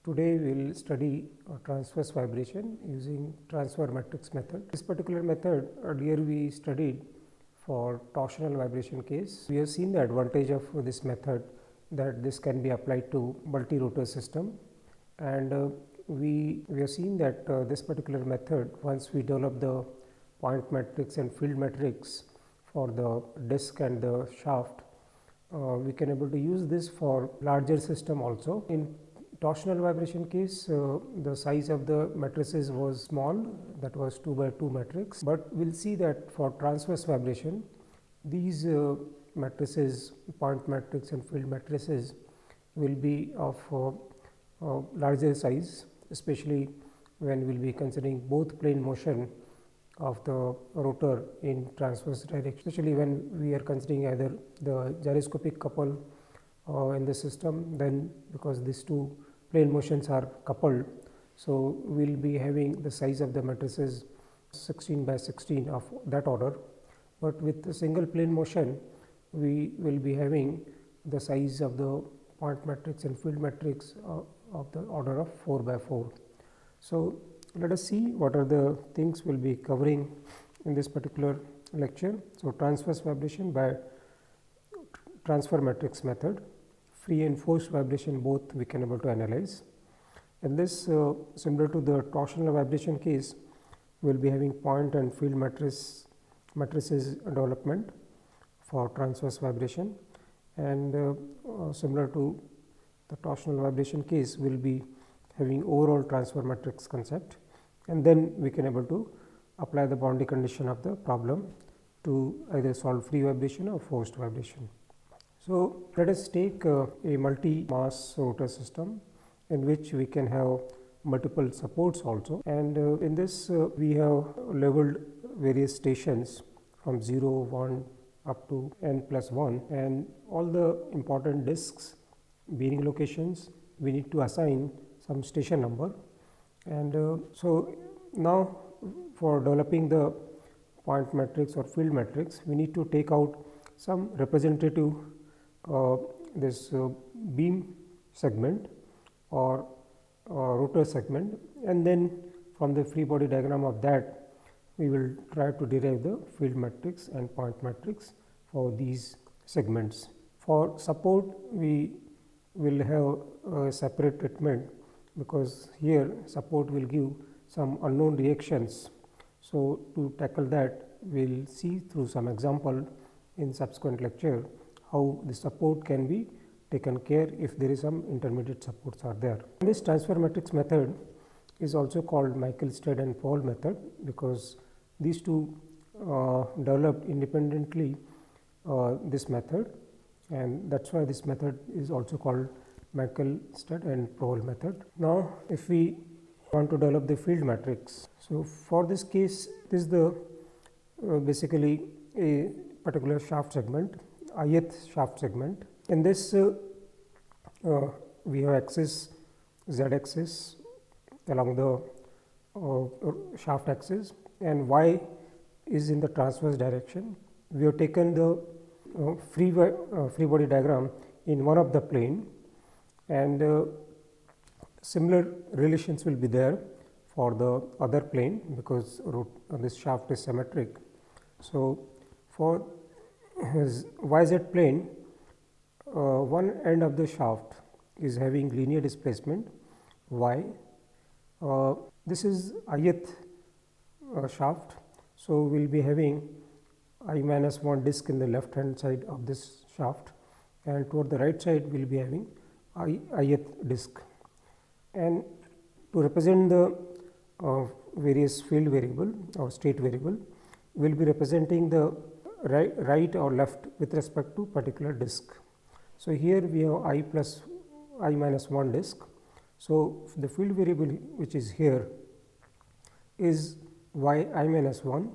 Today we will study transverse vibration using transfer matrix method. This particular method earlier we studied for torsional vibration case. We have seen the advantage of this method, that this can be applied to multi-rotor system, and we have seen that this particular method, once we develop the point matrix and field matrix for the disc and the shaft, we can able to use this for larger system also. In torsional vibration case, the size of the matrices was small, that was 2 by 2 matrix, but we will see that for transverse vibration these matrices, point matrix and field matrices, will be of larger size, especially when we will be considering both plane motion of the rotor in transverse direction, especially when we are considering either the gyroscopic couple in the system, then because these two plane motions are coupled. So, we will be having the size of the matrices 16 by 16 of that order, but with the single plane motion we will be having the size of the point matrix and field matrix of the order of 4 by 4. So, let us see what are the things we will be covering in this particular lecture. So, transverse vibration by transfer matrix method, free and forced vibration both we can able to analyze. And this similar to the torsional vibration case, we will be having point and field matrices development for transverse vibration, and similar to the torsional vibration case, we will be having overall transfer matrix concept, and then we can able to apply the boundary condition of the problem to either solve free vibration or forced vibration. So, let us take a multi-mass rotor system in which we can have multiple supports also, and in this we have labeled various stations from 0, 1 up to n plus 1, and all the important discs bearing locations we need to assign some station number. And so, now for developing the point matrix or field matrix, we need to take out some representative this beam segment or rotor segment, and then from the free body diagram of that we will try to derive the field matrix and point matrix for these segments. For support we will have a separate treatment, because here support will give some unknown reactions. So, to tackle that we will see through some example in subsequent lecture how the support can be taken care if there is some intermediate supports are there. This transfer matrix method is also called Michael-Stead and Paul method, because these two developed independently this method, and that is why this method is also called Michael-Stead and Paul method. Now, if we want to develop the field matrix, so for this case, this is the basically a particular shaft segment, ith shaft segment. In this we have axis z axis along the shaft axis, and y is in the transverse direction. We have taken the free body diagram in one of the plane, and similar relations will be there for the other plane, because this shaft is symmetric. So, for his yz plane, one end of the shaft is having linear displacement y. This is ith shaft. So, we will be having I minus 1 disc in the left hand side of this shaft, and toward the right side we will be having ith disc. And to represent the various field variable or state variable, we will be representing the right or left with respect to particular disc. So, here we have I minus 1 disc. So, the field variable which is here is y I minus 1,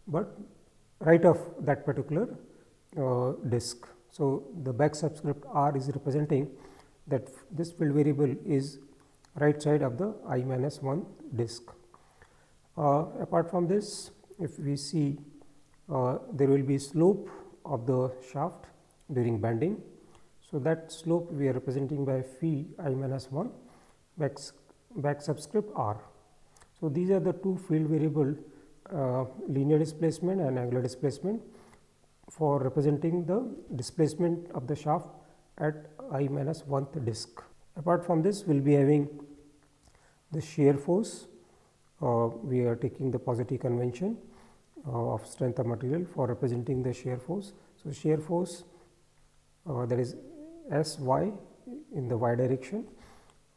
but right of that particular disc. So, the back subscript r is representing that this field variable is right side of the I minus 1 disc. Apart from this, if we see there will be slope of the shaft during bending. So, that slope we are representing by phi I minus 1, back, back subscript r. So, these are the two field variable linear displacement and angular displacement for representing the displacement of the shaft at I minus 1th disk. Apart from this, we will be having the shear force. We are taking the positive convention of strength of material for representing the shear force. So, shear force that is S y in the y direction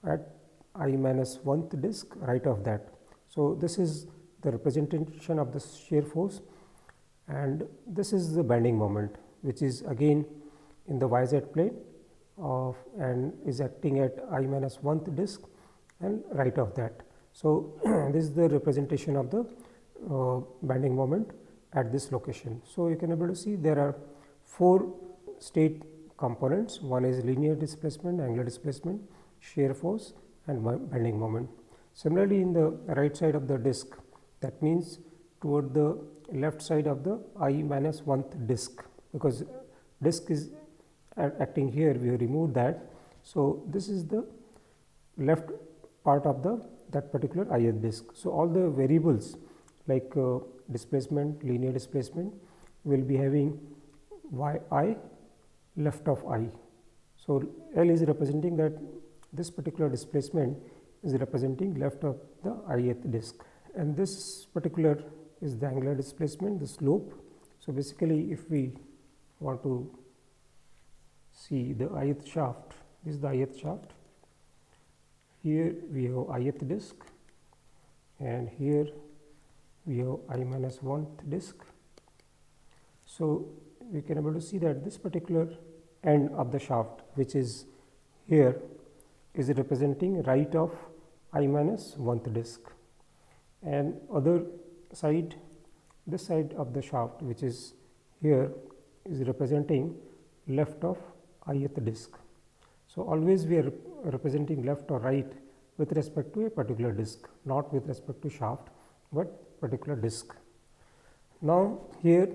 at I minus 1th disk right of that. So, this is the representation of the shear force, and this is the bending moment, which is again in the yz plane of and is acting at I minus 1th disk and right of that. So, this is the representation of the bending moment at this location. So, you can able to see there are 4 state components. One is linear displacement, angular displacement, shear force and bending moment. Similarly, in the right side of the disk, that means toward the left side of the I minus 1th disk, because disk is acting here, we have removed that. So, this is the left part of the that particular ith disk. So, all the variables like displacement, linear displacement will be having y I left of I. So, L is representing that this particular displacement is representing left of the ith disk, and this particular is the angular displacement, the slope. So, basically if we want to see the ith shaft, this is the ith shaft. Here we have ith disk and here we have I minus 1th disk. So, we can able to see that this particular end of the shaft, which is here, is representing right of I minus 1th disk, and other side, this side of the shaft, which is here, is representing left of ith disk. So, always we are representing left or right with respect to a particular disk, not with respect to shaft, but particular disk. Now, here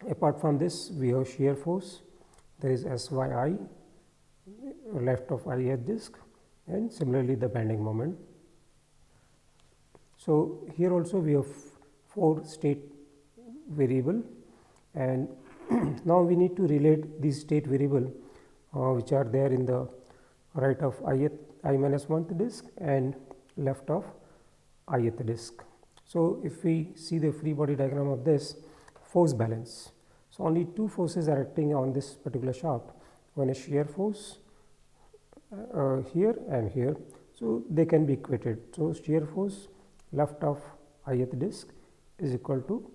apart from this, we have shear force, there is SYI left of ith disk, and similarly the bending moment. So, here also we have 4 state variable, and now we need to relate these state variable which are there in the right of I minus 1th disk and left of ith disk. So, if we see the free body diagram of this force balance, so only 2 forces are acting on this particular shaft, one is shear force here and here. So, they can be equated. So, shear force left of ith disk is equal to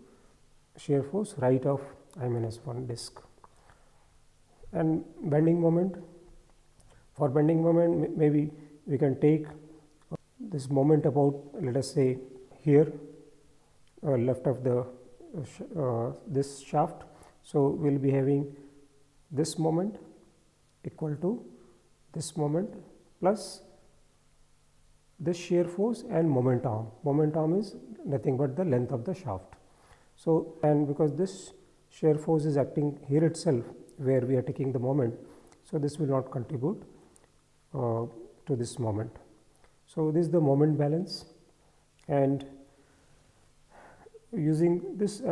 shear force right of I minus 1 disk. And bending moment, for bending moment maybe we can take this moment about, let us say here left of the this shaft. So, we will be having this moment equal to this moment plus this shear force and moment arm. Moment arm is nothing but the length of the shaft. So, and because this shear force is acting here itself where we are taking the moment, so this will not contribute to this moment. So, this is the moment balance, and using this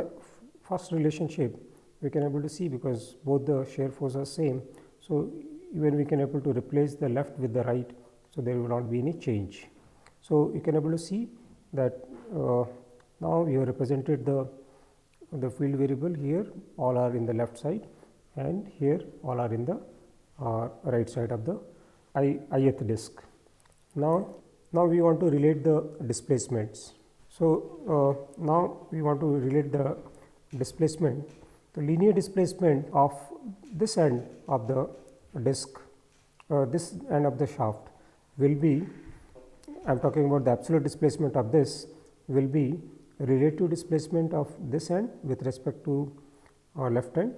first relationship we can able to see, because both the shear force are same. So, even we can able to replace the left with the right, so there will not be any change. So, you can able to see that now we have represented the field variable here, all are in the left side, and here all are in the right side of the ith disk. Now we want to relate the displacements. So, now we want to relate the displacement. The linear displacement of this end of the disk, this end of the shaft will be, I am talking about the absolute displacement of this, will be relative displacement of this end with respect to left end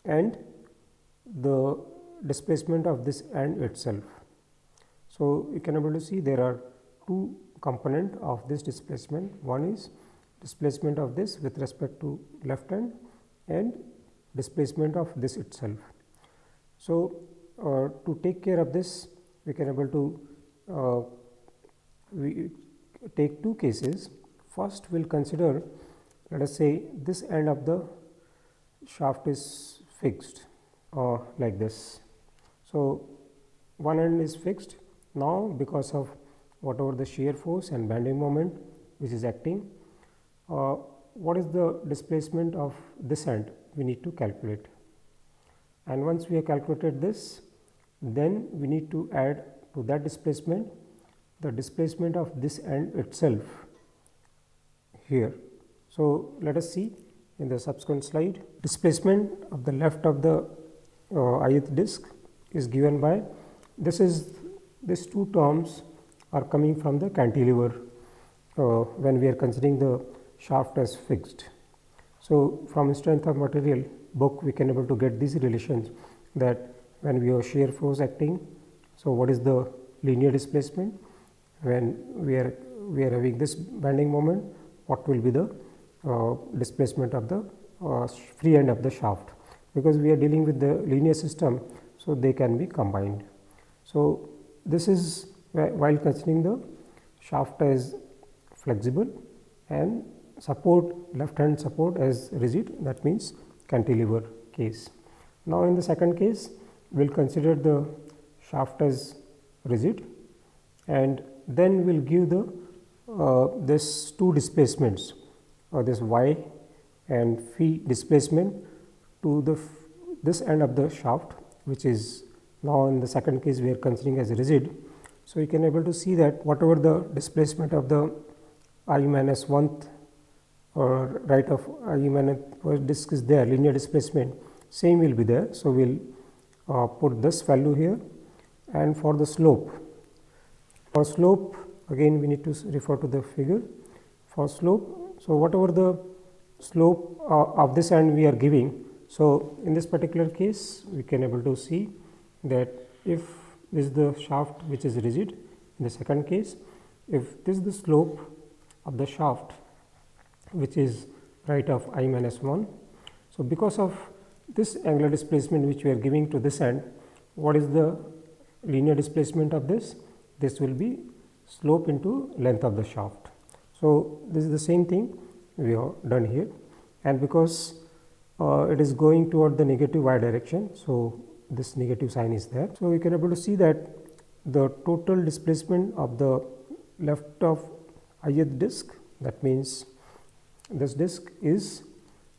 and the displacement of this end itself. So, you can able to see there are 2 component of this displacement. One is displacement of this with respect to left end and displacement of this itself. So, to take care of this, we can able to we take two cases. First, we will consider, let us say, this end of the shaft is fixed like this. So, one end is fixed. Now, because of whatever the shear force and bending moment which is acting, what is the displacement of this end we need to calculate. And once we have calculated this, then we need to add to that displacement the displacement of this end itself here. So, let us see in the subsequent slide. Displacement of the left of the ith disc is given by these two terms are coming from the cantilever when we are considering the shaft as fixed. So, from strength of material book we can able to get these relations, that when we have shear force acting, so what is the linear displacement, when we are having this bending moment, what will be the displacement of the free end of the shaft, because we are dealing with the linear system, so they can be combined. So, this is while considering the shaft as flexible and support, left hand support as rigid, that means cantilever case. Now, in the second case we will consider the shaft as rigid, and then we will give the this two displacements, this y and phi displacement to the this end of the shaft, which is now in the second case we are considering as rigid. So, you can able to see that whatever the displacement of the I minus 1th or right of I minus disc is there, linear displacement same will be there. So, we will put this value here, and for the slope, again we need to refer to the figure for slope. So, whatever the slope of this end we are giving, so in this particular case we can able to see that if this is the shaft which is rigid, in the second case if this is the slope of the shaft which is right of I minus 1. So, because of this angular displacement which we are giving to this end, what is the linear displacement of this? This will be slope into length of the shaft. So, this is the same thing we have done here, and because it is going toward the negative y direction, so this negative sign is there. So, we can able to see that the total displacement of the left of ith disc, that means this disc is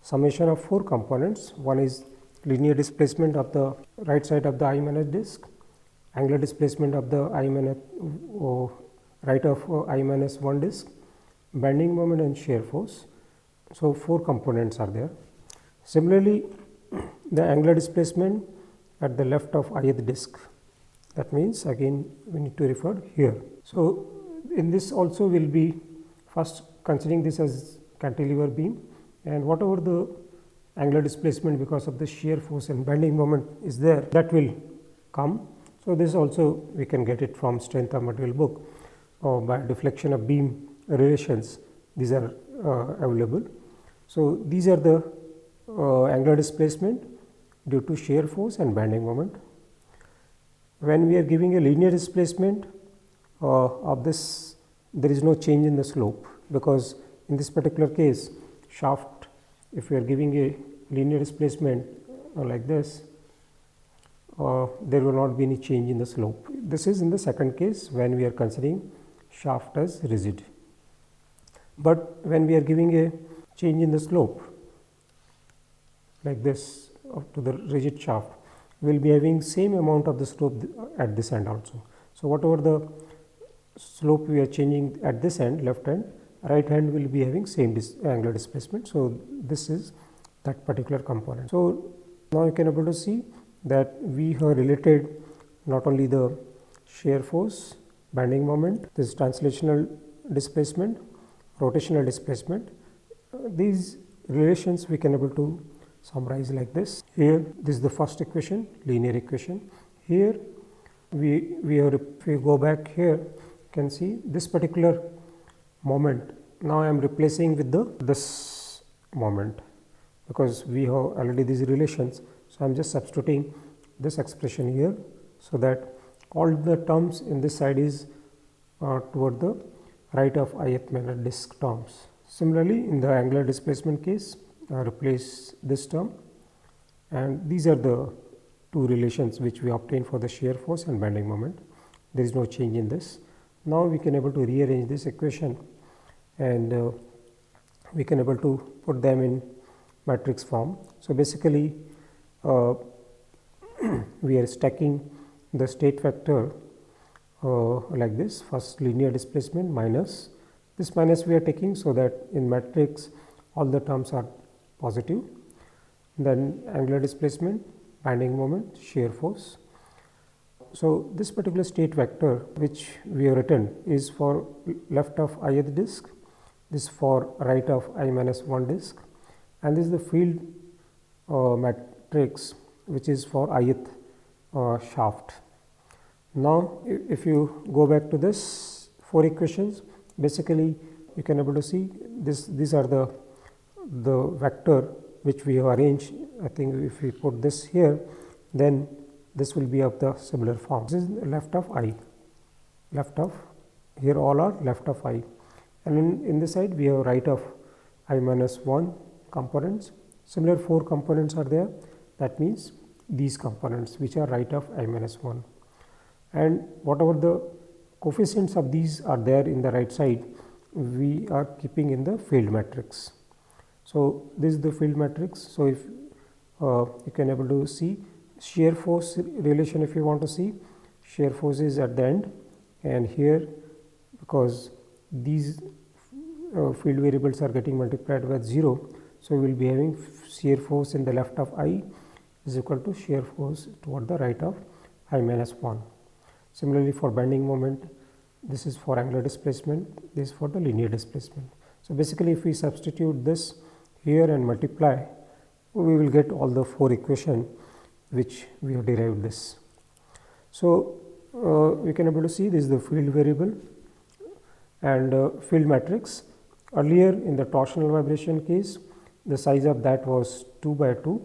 summation of 4 components. One is linear displacement of the right side of the I minus disc, angular displacement of the I minus right of I minus 1 disc, bending moment and shear force. So, 4 components are there. Similarly, the angular displacement at the left of ith disc, that means again we need to refer here. So, in this also we will be first considering this as cantilever beam, and whatever the angular displacement because of the shear force and bending moment is there, that will come. So, this also we can get it from strength of material book or by deflection of beam relations, these are available. So, these are the angular displacement due to shear force and bending moment. When we are giving a linear displacement of this, there is no change in the slope, because in this particular case shaft, if we are giving a linear displacement like this, there will not be any change in the slope. This is in the second case when we are considering shaft as rigid. But when we are giving a change in the slope like this to the rigid shaft, we will be having same amount of the slope at this end also. So, whatever the slope we are changing at this end, left hand, right hand will be having same angular displacement. So, this is that particular component. So, now you can able to see that we have related not only the shear force, bending moment, this translational displacement, rotational displacement. These relations we can able to summarize like this. Here this is the first equation, linear equation. Here we are, if we go back here, you can see this particular moment. Now I am replacing with this moment, because we have already these relations. So, I am just substituting this expression here, so that all the terms in this side is toward the right of ith minor disk terms. Similarly, in the angular displacement case, replace this term, and these are the two relations which we obtain for the shear force and bending moment. There is no change in this. Now we can able to rearrange this equation, and we can able to put them in matrix form. So basically, we are stacking the state vector like this. First linear displacement minus this minus we are taking, so that in matrix all the terms are positive. Then angular displacement, bending moment, shear force. So this particular state vector which we have written is for left of ith disk, this for right of I minus 1 disk, and this is the field matrix which is for ith shaft. Now if you go back to this 4 equations, basically you can able to see this, these are the vector which we have arranged. I think if we put this here, then this will be of the similar form. This is left of I, left of, here all are left of I, and in this side we have right of I minus 1 components. Similar 4 components are there, that means these components which are right of I minus 1, and whatever the coefficients of these are there in the right side, we are keeping in the field matrix. So this is the field matrix. So if you can able to see shear force relation, if you want to see, shear force is at the end, and here because these field variables are getting multiplied with 0, so we will be having shear force in the left of I is equal to shear force toward the right of I minus 1. Similarly, for bending moment, this is for angular displacement, this is for the linear displacement. So basically, if we substitute this here and multiply, we will get all the 4 equations which we have derived this. So we can able to see this is the field variable and field matrix. Earlier in the torsional vibration case, the size of that was 2 by 2,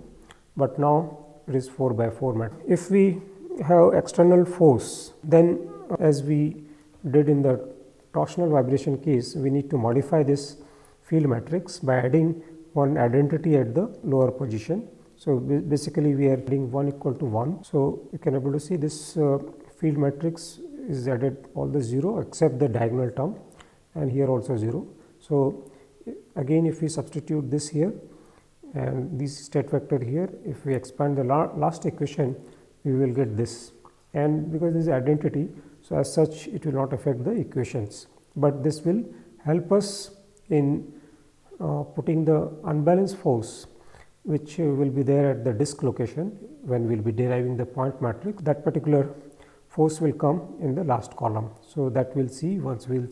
but now it is 4 by 4 matrix. If we have external force, then as we did in the torsional vibration case, we need to modify this field matrix by adding one identity at the lower position. So basically we are adding 1 equal to 1. So you can able to see this field matrix is added all the 0 except the diagonal term, and here also 0. So again, if we substitute this here and this state vector here, if we expand the last equation, we will get this, and because this is identity, so as such it will not affect the equations, but this will help us in putting the unbalanced force which will be there at the disk location when we will be deriving the point matrix. That particular force will come in the last column. So that we will see once we will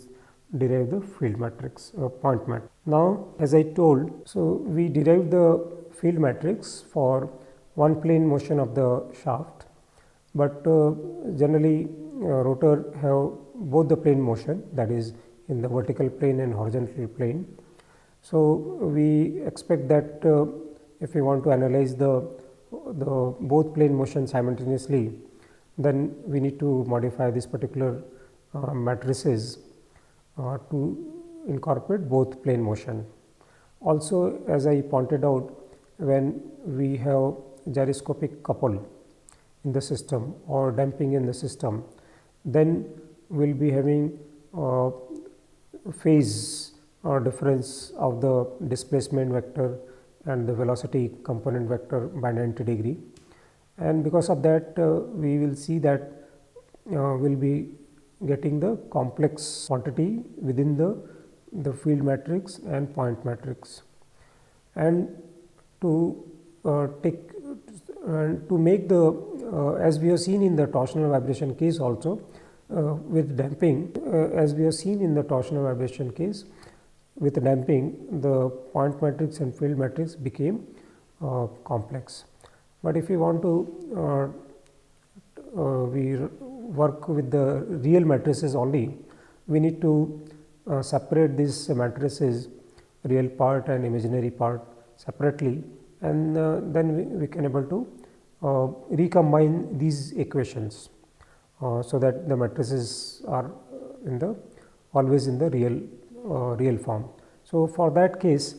derive the field matrix point matrix. Now as I told, so we derived the field matrix for one plane motion of the shaft, but generally rotor have both the plane motion, that is in the vertical plane and horizontal plane. So we expect that if we want to analyze the both plane motion simultaneously, then we need to modify this particular matrices to incorporate both plane motion. Also, as I pointed out, when we have gyroscopic couple in the system or damping in the system, then we will be having phase difference of the displacement vector and the velocity component vector by 90 degree, and because of that we will see that we will be getting the complex quantity within the field matrix and point matrix. And to make the as we have seen in the torsional vibration case also with damping, as we have seen in the torsional vibration case with damping, the point matrix and field matrix became complex. But if we want to we work with the real matrices only, we need to separate these matrices, real part and imaginary part separately, and then we can able to recombine these equations so that the matrices are always in the real form. So, for that case,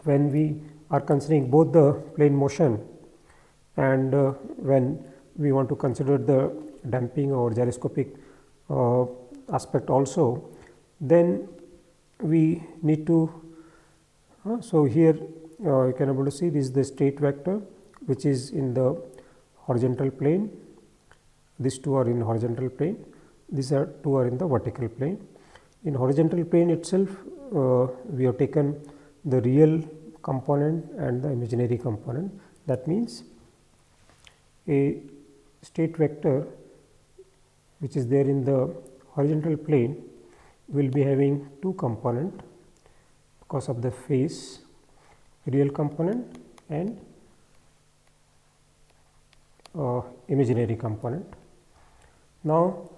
when we are considering both the plane motion and when we want to consider the damping or gyroscopic aspect also, then we need to so here you can able to see this is the state vector which is in the horizontal plane. These two are in horizontal plane, these two are in the vertical plane. In horizontal plane itself we have taken the real component and the imaginary component. That means a state vector which is there in the horizontal plane will be having two component because of the phase, real component and imaginary component. Now,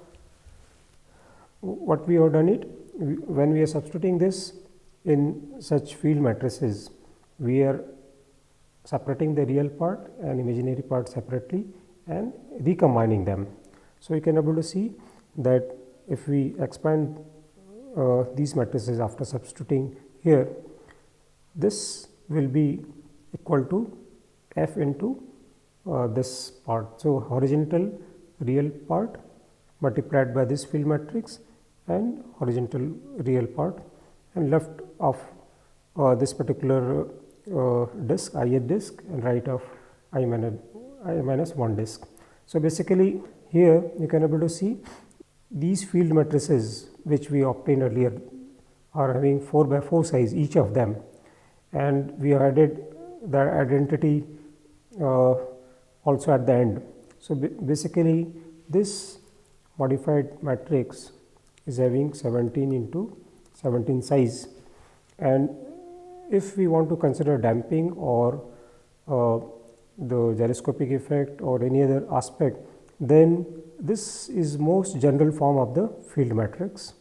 what we have done it, when we are substituting this in such field matrices, we are separating the real part and imaginary part separately and recombining them. So, you can able to see that if we expand these matrices after substituting here, this will be equal to F into this part. So, horizontal real part multiplied by this field matrix and horizontal real part, and left of this particular disk, ith disk, and right of I minus 1 disk. So, basically here you can able to see these field matrices which we obtained earlier are having 4 by 4 size each of them, and we have added the identity also at the end. So, basically this modified matrix is having 17 into 17 size, and if we want to consider damping or the gyroscopic effect or any other aspect, then this is most general form of the field matrix.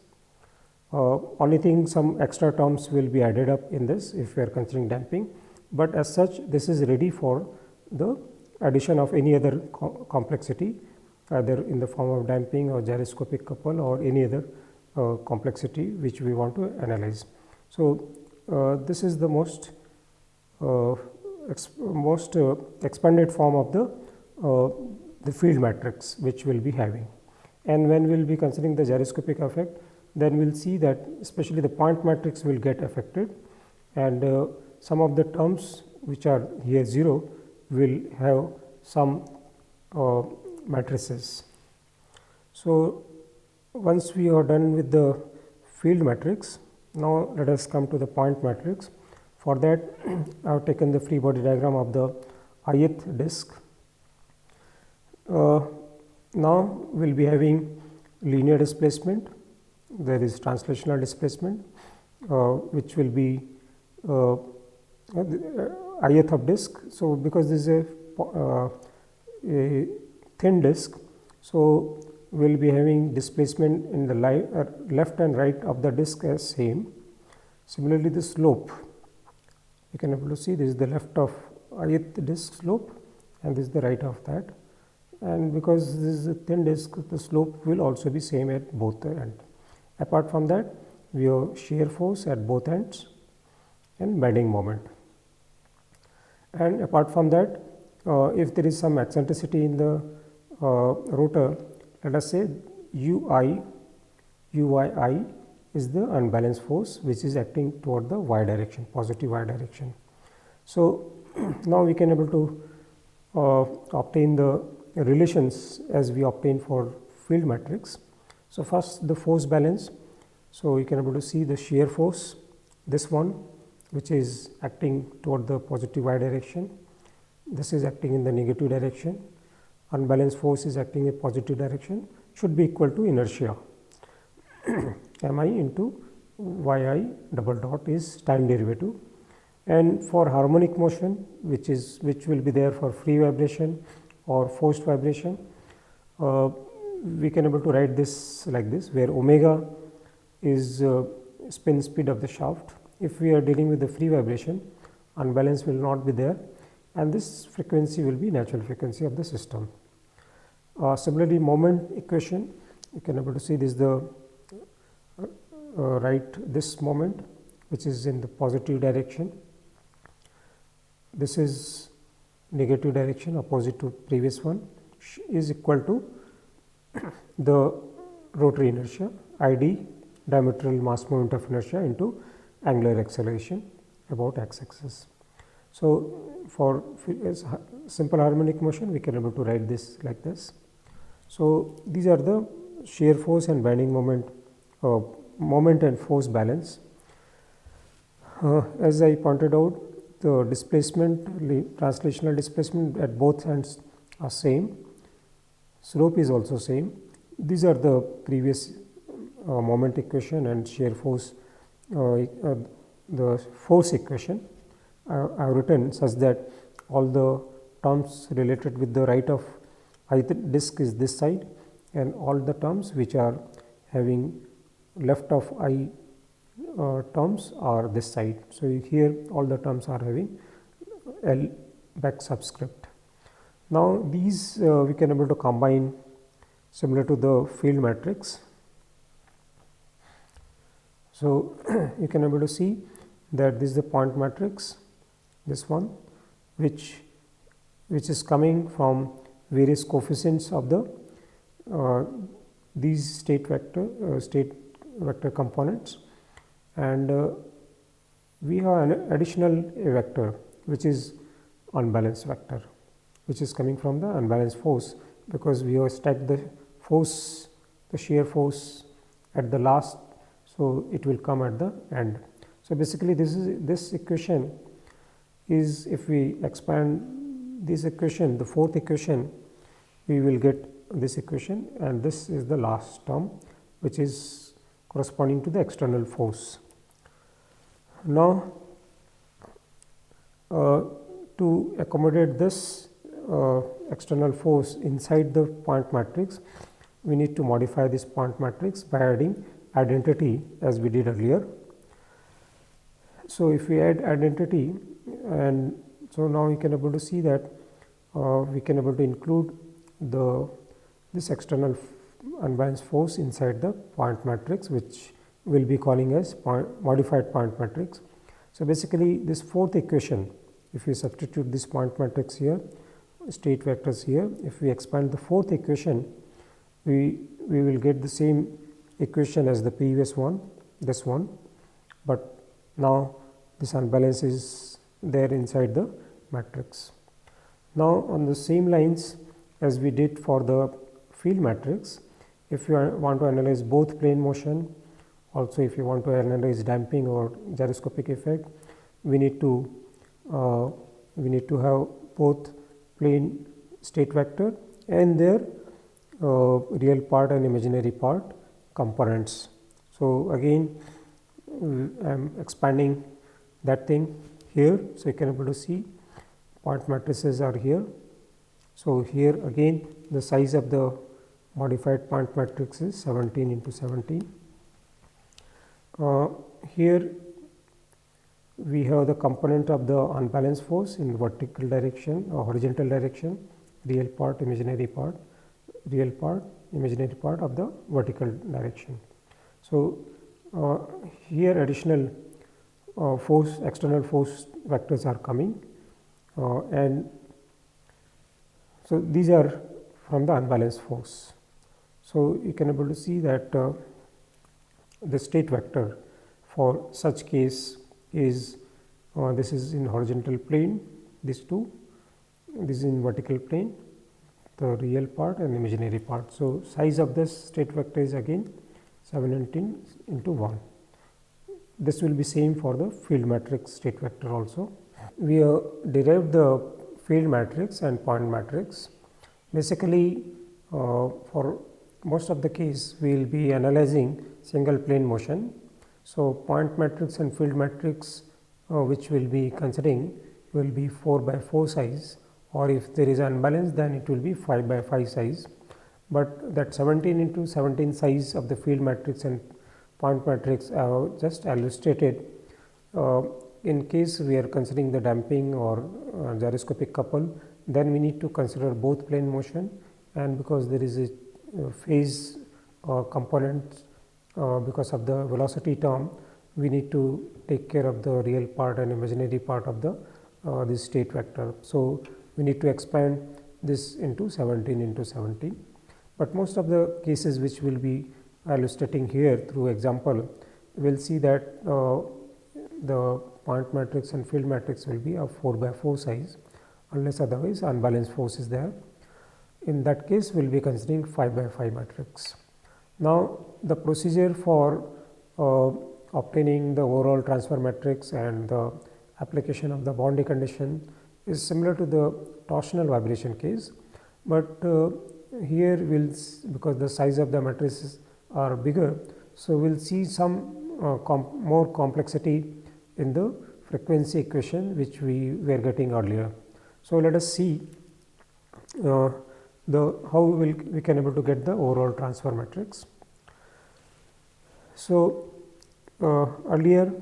Only thing, some extra terms will be added up in this if we are considering damping, but as such this is ready for the addition of any other complexity, either in the form of damping or gyroscopic couple or any other complexity which we want to analyze. So, this is the most expanded form of the field matrix which we will be having. And when we will be considering the gyroscopic effect, then we will see that especially the point matrix will get affected, and some of the terms which are here 0 will have some matrices. So, once we are done with the field matrix, now let us come to the point matrix. For that I have taken the free body diagram of the ith disk. Now we will be having linear displacement, there is translational displacement which will be ith of disk. So, because this is a thin disk, so we will be having displacement in the left and right of the disk as same. Similarly, the slope, you can able to see this is the left of ith disk slope and this is the right of that, and because this is a thin disk, the slope will also be same at both ends. Apart from that, we have shear force at both ends and bending moment. And apart from that, if there is some eccentricity in the rotor, let us say UYI is the unbalanced force which is acting toward the y direction, positive y direction. So, now we can able to obtain the relations as we obtain for field matrix. So, first the force balance. So, you can able to see the shear force, this one which is acting toward the positive y direction, this is acting in the negative direction, unbalanced force is acting in positive direction, should be equal to inertia mi into yi double dot is time derivative. And for harmonic motion, which will be there for free vibration or forced vibration, we can able to write this like this, where omega is spin speed of the shaft. If we are dealing with the free vibration, unbalance will not be there, and this frequency will be natural frequency of the system. Similarly, moment equation, you can able to see this is the write this moment which is in the positive direction. This is negative direction opposite to previous one is equal to the rotary inertia id diametral mass moment of inertia into angular acceleration about x-axis. So, for simple harmonic motion we can able to write this like this. So, these are the shear force and bending moment, moment and force balance. As I pointed out, the displacement, translational displacement at both ends are same, slope is also same. These are the previous moment equation and shear force, the force equation I have written such that all the terms related with the right of ith disk is this side and all the terms which are having left of I terms are this side. So, here all the terms are having L back subscript. Now, these we can able to combine similar to the field matrix. So, you can able to see that this is the point matrix, this one which is coming from various coefficients of the these state vector components, and we have an additional vector which is unbalanced vector which is coming from the unbalanced force, because we have stacked the force, the shear force at the last. So, it will come at the end. So, basically this equation is, if we expand this equation, the fourth equation, we will get this equation, and this is the last term which is corresponding to the external force. Now, to accommodate this external force inside the point matrix, we need to modify this point matrix by adding identity as we did earlier. So, if we add identity, and so now we can able to see that we can able to include this external unbalanced force inside the point matrix, which we will be calling as modified point matrix. So, basically this fourth equation, if we substitute this point matrix here, state vectors here, if we expand the fourth equation, we will get the same equation as the previous one, this one, but now this unbalance is there inside the matrix. Now, on the same lines as we did for the field matrix, if you want to analyze both plane motion, also if you want to analyze damping or gyroscopic effect, we need to have both plane state vector and their real part and imaginary part components. So, again I am expanding that thing here. So, you can able to see point matrices are here. So, here again the size of the modified point matrix is 17 into 17. Here we have the component of the unbalanced force in vertical direction or horizontal direction, real part, imaginary part, real part, imaginary part of the vertical direction. So, here additional force, external force vectors are coming, and so these are from the unbalanced force. So, you can able to see that the state vector for such case is this is in horizontal plane, these two, this is in vertical plane, the real part and imaginary part. So, size of this state vector is again 17 into 1. This will be same for the field matrix state vector also. We have derived the field matrix and point matrix. Basically, for most of the case we will be analyzing single plane motion. So, point matrix and field matrix which we will be considering will be 4 by 4 size, or if there is unbalance then it will be 5 by 5 size. But that 17 into 17 size of the field matrix and point matrix I have just illustrated. In case we are considering the damping or gyroscopic couple, then we need to consider both plane motion, and because there is a phase component because of the velocity term, we need to take care of the real part and imaginary part of the this state vector. So, we need to expand this into 17 into 17, but most of the cases which will be illustrating here through example, we will see that the point matrix and field matrix will be of 4 by 4 size, unless otherwise unbalanced force is there. In that case, we will be considering 5 by 5 matrix. Now, the procedure for obtaining the overall transfer matrix and the application of the boundary condition is similar to the torsional vibration case, but here we will, because the size of the matrices are bigger, so we will see some more complexity in the frequency equation which we were getting earlier. So, let us see how we can able to get the overall transfer matrix. So, earlier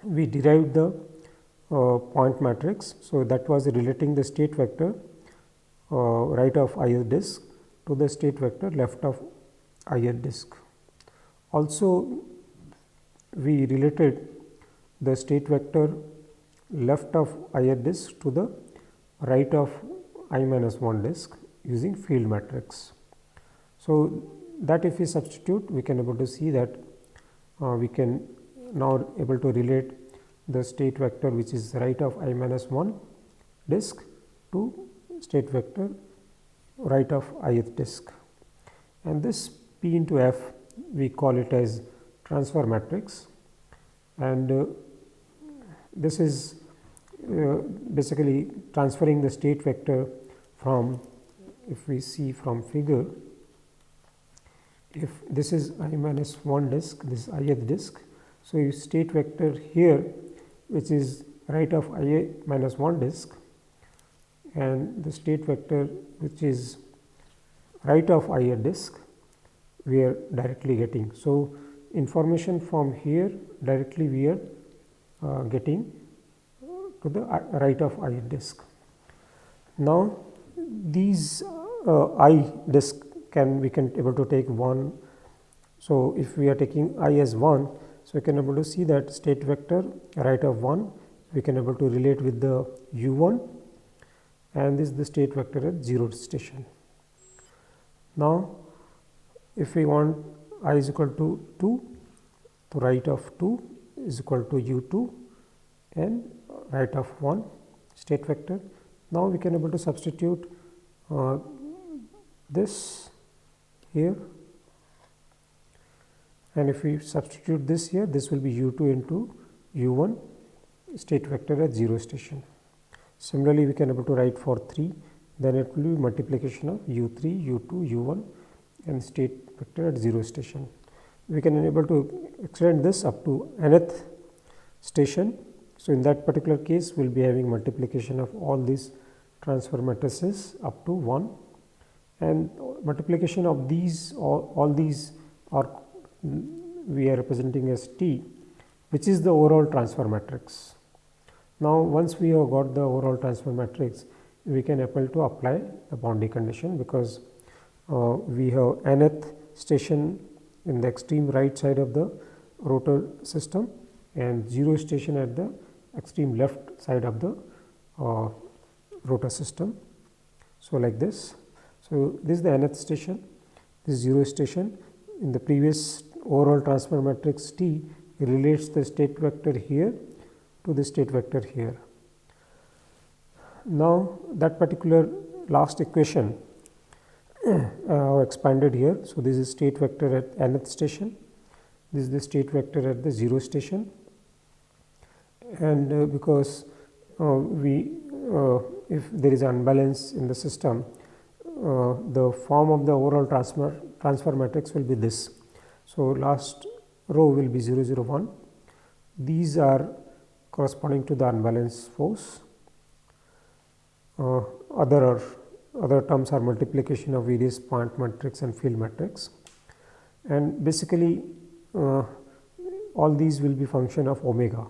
we derived the point matrix. So, that was relating the state vector right of ith disk to the state vector left of ith disk. Also, we related the state vector left of ith disk to the right of I minus 1 disk using field matrix. So, that if we substitute, we can able to see that we can now able to relate the state vector which is right of I minus 1 disk to state vector right of ith disk, and this P into F we call it as transfer matrix, and this is basically transferring the state vector from, if we see from figure, if this is I minus 1 disk, this is ith disk. So, you state vector here which is right of I minus 1 disk, and the state vector which is right of ith disk we are directly getting. So, information from here directly we are getting to the right of ith disk. Now, these I disk we can able to take 1. So, if we are taking I as 1, so we can able to see that state vector right of 1 we can able to relate with the u1, and this is the state vector at 0 station. Now, if we want I is equal to 2, so right of 2 is equal to u2 and right of 1 state vector. Now, we can able to substitute this here, and if we substitute this here, this will be u2 into u1 state vector at 0 station. Similarly, we can able to write for 3, then it will be multiplication of u3, u2, u1 and state vector at 0 station. We can enable to extend this up to nth station. So, in that particular case, we will be having multiplication of all these transfer matrices up to 1, and multiplication of these all these are we are representing as T, which is the overall transfer matrix. Now, once we have got the overall transfer matrix, we can able to apply the boundary condition, because we have nth station in the extreme right side of the rotor system and 0 station at the extreme left side of the rotor system. So, like this. So, this is the nth station, this is 0 station. In the previous overall transfer matrix T relates the state vector here to the state vector here. Now, that particular last equation expanded here. So, this is state vector at nth station, this is the state vector at the 0 station, and because if there is unbalance in the system, the form of the overall transfer matrix will be this. So, last row will be 0 0 1, these are corresponding to the unbalanced force. Other terms are multiplication of various point matrix and field matrix, and basically all these will be function of omega,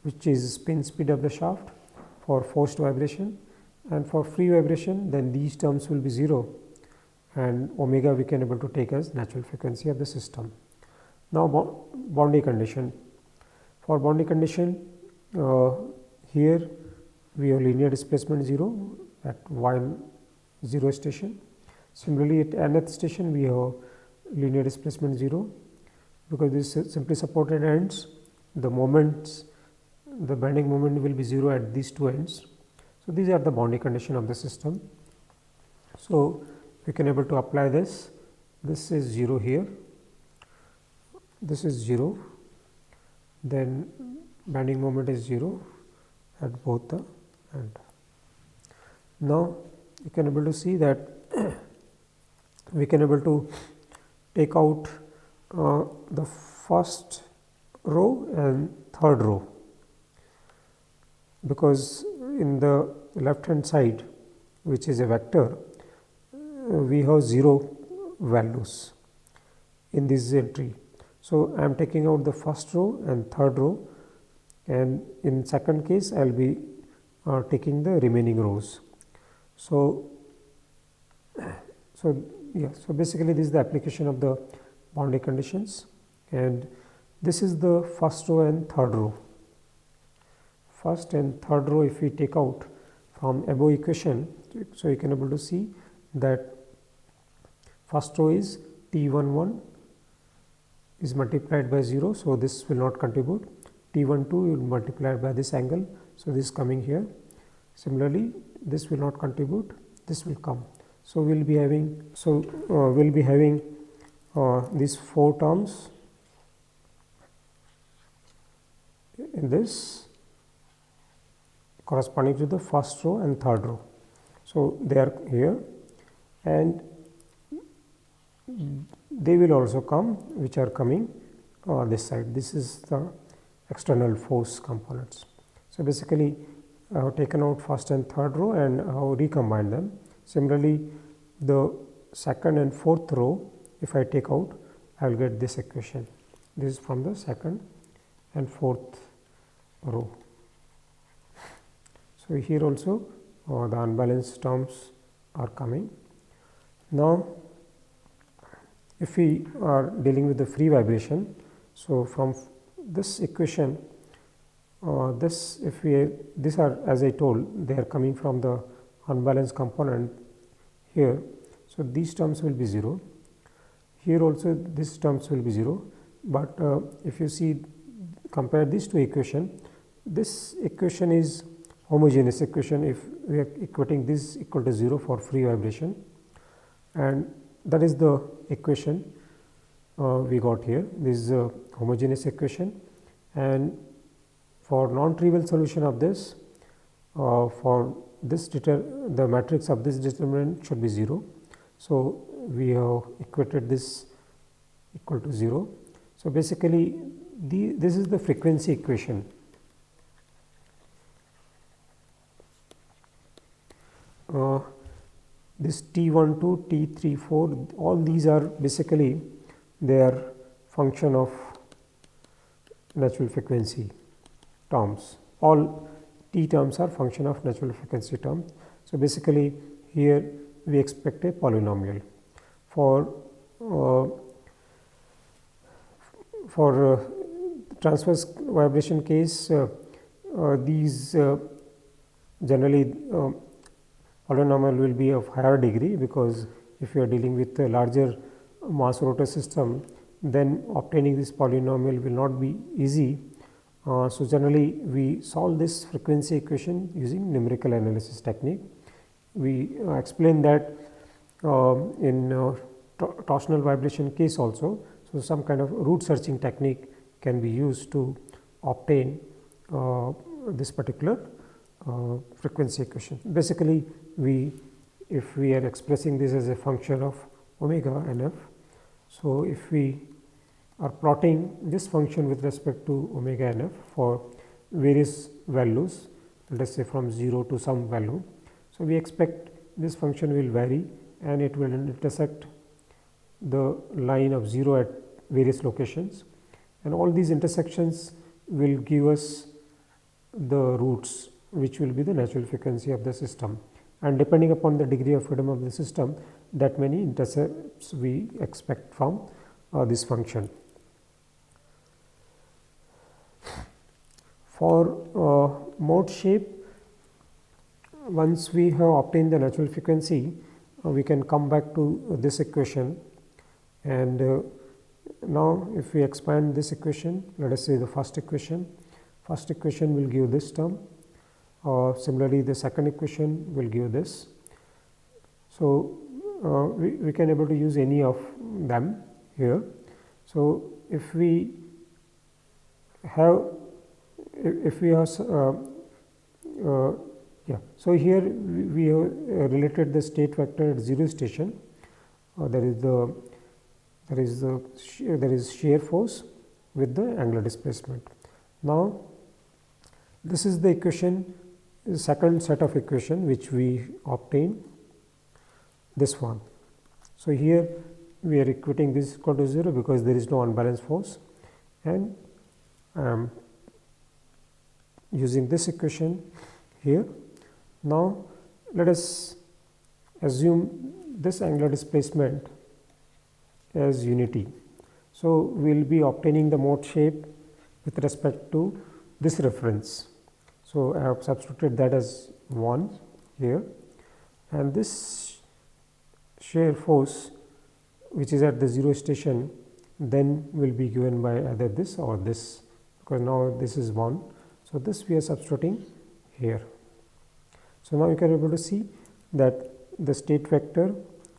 which is spin speed of the shaft for forced vibration, and for free vibration then these terms will be 0, and omega we can able to take as natural frequency of the system. Now boundary condition. For boundary condition, here we have linear displacement 0 at while 0 station. Similarly, at nth station we have linear displacement 0, because this is simply supported ends, the moments, the bending moment will be 0 at these two ends. So, these are the boundary condition of the system. So, we can able to apply this. This is 0 here, this is 0, then bending moment is 0 at both the end. Now, you can able to see that we can able to take out the first row and third row, because in the left hand side, which is a vector, we have 0 values in this entry. So, I am taking out the first row and third row, and in second case I will be taking the remaining rows. So basically this is the application of the boundary conditions, and this is the first row and third row. First and third row, if we take out from above equation, so you can able to see that first row is T11 is multiplied by 0, so this will not contribute. T12 will multiply by this angle, so this is coming here. Similarly, this will not contribute, this will come. So we will be having these 4 terms in this corresponding to the first row and third row. So they are here, and they will also come, which are coming this side. This is the external force components. So basically I have taken out first and third row and I have recombined them. Similarly, the second and fourth row, if I take out, I will get this equation. This is from the second and fourth row. So here also the unbalanced terms are coming. Now, if we are dealing with the free vibration, so from this equation, these are, as I told, they are coming from the unbalanced component here. So these terms will be 0. Here also these terms will be 0, but if you see, compare these two equation, this equation is homogeneous equation if we are equating this equal to 0 for free vibration, and that is the equation we got here. This is a homogeneous equation, and for non-trivial solution of this, for this the matrix of this determinant should be 0. So we have equated this equal to 0. So basically this is the frequency equation. This T12, T34, all these are basically their function of natural frequency terms. All T terms are function of natural frequency term. So basically here we expect a polynomial. For transverse vibration case, these generally polynomial will be of higher degree, because if you are dealing with a larger mass rotor system, then obtaining this polynomial will not be easy. So generally we solve this frequency equation using numerical analysis technique. We explained that in torsional vibration case also. So some kind of root searching technique can be used to obtain this particular frequency equation. Basically, if we are expressing this as a function of omega nf, so if we are plotting this function with respect to omega nf for various values, let us say from 0 to some value, so we expect this function will vary and it will intersect the line of 0 at various locations, and all these intersections will give us the roots, which will be the natural frequency of the system, and depending upon the degree of freedom of the system, that many intercepts we expect from this function. For mode shape, once we have obtained the natural frequency, we can come back to this equation, and now if we expand this equation, let us say the first equation will give this term, similarly the second equation will give this. So we can able to use any of them here. So if we have so here we have related the state vector at 0 station. There is shear force with the angular displacement. Now this is the equation, the second set of equation which we obtain, this one. So here we are equating this equal to 0 because there is no unbalanced force, and using this equation here. Now let us assume this angular displacement as unity. So we will be obtaining the mode shape with respect to this reference. So I have substituted that as 1 here, and this shear force which is at the 0 station then will be given by either this or this, because now this is 1. So this we are substituting here. So now you can be able to see that the state vector,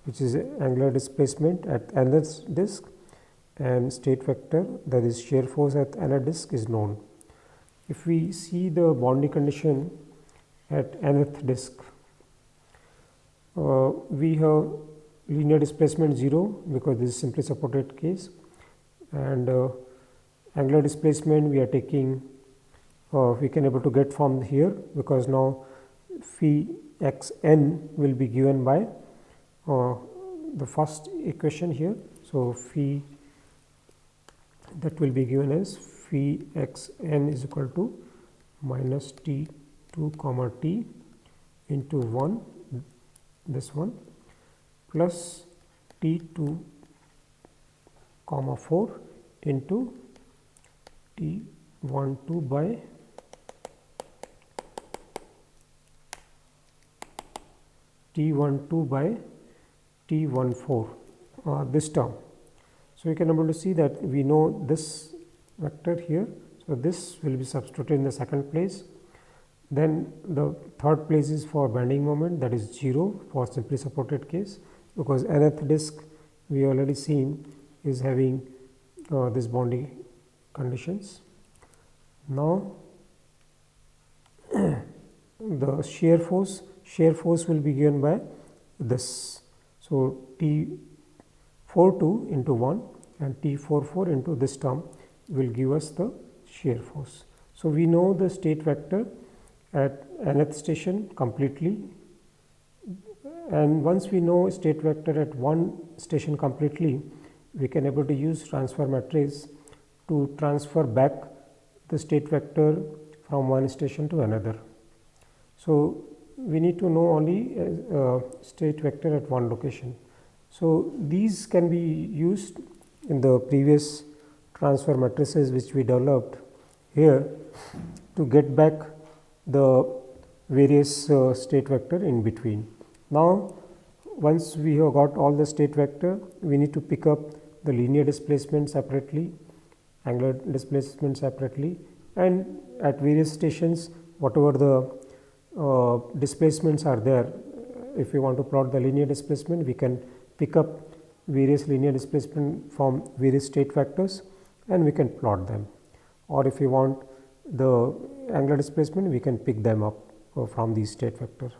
which is angular displacement at nth disk, and state vector, that is shear force at nth disk, is known. If we see the boundary condition at nth disk, we have linear displacement 0 because this is simply supported case, and angular displacement we are taking, we can able to get from here, because now phi x n will be given by the first equation here. So phi, that will be given as phi x n is equal to minus t 2 comma t into 1, this one, plus t 2 comma 4 into t 1 2 by t 1 2 by t 1 4, this term. So you can able to see that we know this vector here. So this will be substituted in the second place. Then the third place is for bending moment, that is 0 for simply supported case, because nth disk we already seen is having this boundary conditions. Now the shear force will be given by this. So T 42 into 1 and T 44 into this term will give us the shear force. So we know the state vector at nth station completely, and once we know state vector at one station completely, we can able to use transfer matrix to transfer back the state vector from one station to another. So we need to know only state vector at one location. So these can be used in the previous transfer matrices which we developed here to get back the various state vector in between. Now once we have got all the state vector, we need to pick up the linear displacement separately, angular displacement separately, and at various stations whatever the displacements are there. If we want to plot the linear displacement, we can pick up various linear displacement from various state vectors and we can plot them, or if we want the angular displacement, we can pick them up from these state vectors.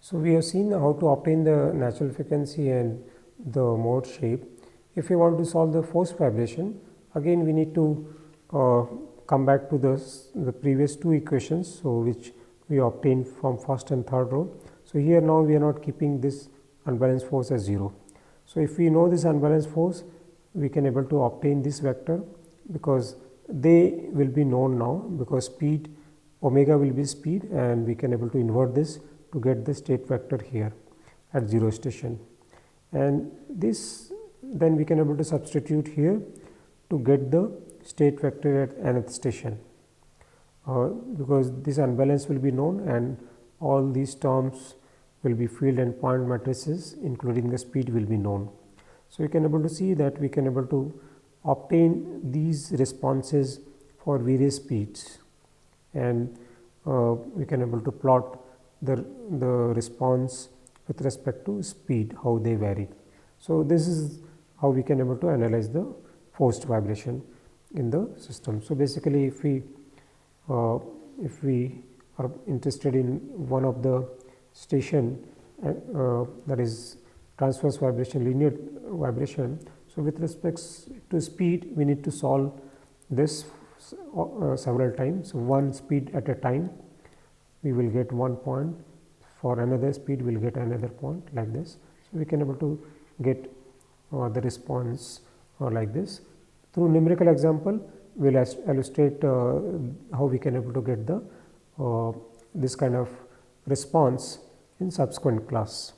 So we have seen how to obtain the natural frequency and the mode shape. If we want to solve the force vibration, again we need to come back to the previous two equations, so which we obtained from first and third row. So here now we are not keeping this unbalanced force as 0. So if we know this unbalanced force, we can able to obtain this vector, because they will be known now, because speed omega will be speed, and we can able to invert this to get the state vector here at 0 station, and this then we can able to substitute here to get the state vector at nth station. because this unbalance will be known and all these terms will be field and point matrices including the speed will be known. So, we can able to see that we can able to obtain these responses for various speeds, and we can able to plot the response with respect to speed, how they vary. So, this is how we can able to analyze the forced vibration in the system. So, basically if we are interested in one of the station that is transverse vibration, linear vibration. So, with respects to speed we need to solve this several times. So, one speed at a time we will get one point, for another speed we will get another point like this. So, we can able to get the response like this. Through numerical example we will illustrate how we can able to get the this kind of response in subsequent class.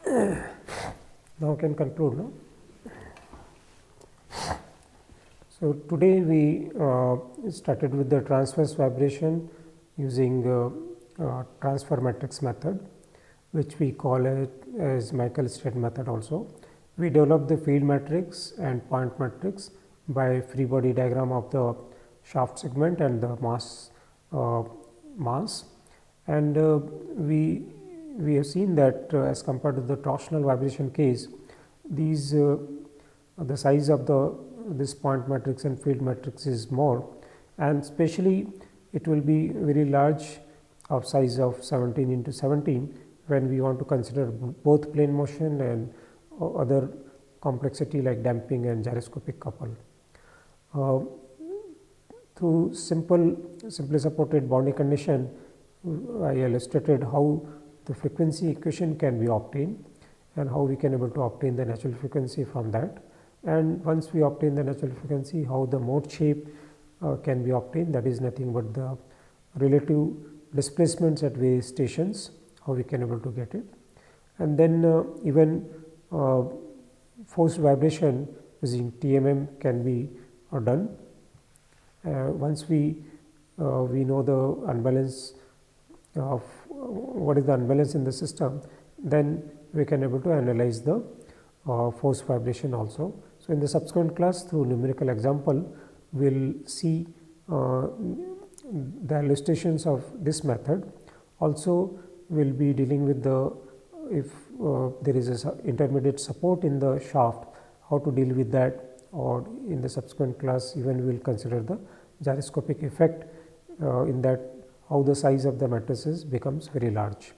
Now, can conclude. No? So, today we started with the transverse vibration using transfer matrix method, which we call it as Michael-Straight method also. We developed the field matrix and point matrix by free body diagram of the shaft segment and the mass and we have seen that as compared to the torsional vibration case, these the size of this point matrix and field matrix is more, and especially it will be very large of size of 17 into 17 when we want to consider both plane motion and other complexity like damping and gyroscopic couple. Through simply supported boundary condition, I illustrated how the frequency equation can be obtained and how we can able to obtain the natural frequency from that. And once we obtain the natural frequency, how the mode shape can be obtained, that is nothing but the relative displacements at various stations, how we can able to get it. And then even forced vibration using TMM can be done. Once we know the unbalance of what is the unbalance in the system, then we can able to analyze the forced vibration also. So, in the subsequent class through numerical example, we will see the illustrations of this method. Also, we will be dealing with the if there is a intermediate support in the shaft, how to deal with that, or in the subsequent class even we will consider the gyroscopic effect in that how the size of the matrices becomes very large.